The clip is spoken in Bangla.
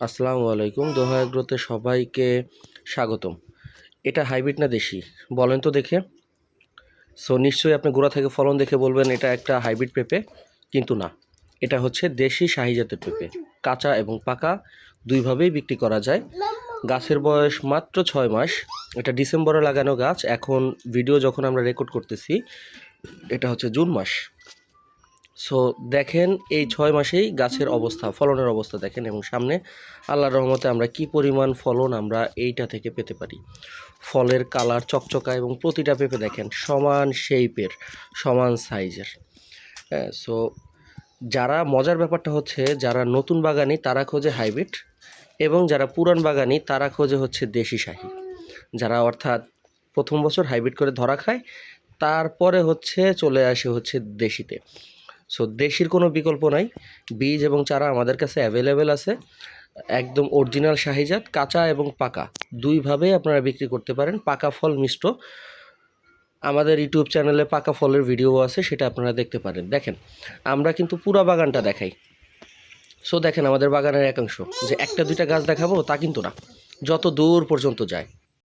আসসালামু আলাইকুম। দোহা এগ্রোতে সবাইকে স্বাগতম। এটা হাইব্রিড না দেশি বলেন তো দেখে। নিশ্চয়ই আপনি গোড়া থেকে ফলন দেখে বলবেন এটা একটা হাইব্রিড পেঁপে, কিন্তু না, এটা হচ্ছে দেশি শাহি জাতের পেঁপে। কাঁচা এবং পাকা দুইভাবেই বিক্রি করা যায়। গাছের বয়স মাত্র 6 মাস। এটা ডিসেম্বরে লাগানো গাছ। এখন ভিডিও যখন আমরা রেকর্ড করতেছি এটা হচ্ছে জুন মাস। দেখেন এই 6 মাসেই গাছের অবস্থা, ফলনের অবস্থা দেখেন, এবং সামনে আল্লাহর রহমতে আমরা কি পরিমাণ ফলন আমরা এইটা থেকে পেতে পারি। ফলের কালার চকচকা এবং প্রতিটা পেঁপে দেখেন সমান শেপের, সমান সাইজের। হ্যাঁ, যারা মজার ব্যাপারটা হচ্ছে যারা নতুন বাগানি তারা খোঁজে হাইব্রিড, এবং যারা পুরান বাগানি তারা খোঁজে হচ্ছে দেশি শাহি। যারা অর্থাৎ প্রথম বছর হাইব্রিড করে ধরা খায়, তারপরে হচ্ছে চলে আসে হচ্ছে দেশিতে। দেশির কোনো বিকল্প নাই। বীজ এবং চারা আমাদের কাছে অ্যাভেলেবেল আছে। একদম অরিজিনাল শাহিজাত, কাঁচা এবং পাকা দুইভাবেই আপনারা বিক্রি করতে পারেন। পাকা ফল মিষ্ট, আমাদের ইউটিউব চ্যানেলে পাকা ফলের ভিডিও আছে, সেটা আপনারা দেখতে পারেন। দেখেন আমরা কিন্তু পুরো বাগানটা দেখাই। দেখেন আমাদের বাগানের একাংশ, যে একটা দুইটা গাছ দেখাবো তা কিন্তু না, যত দূর পর্যন্ত যায়।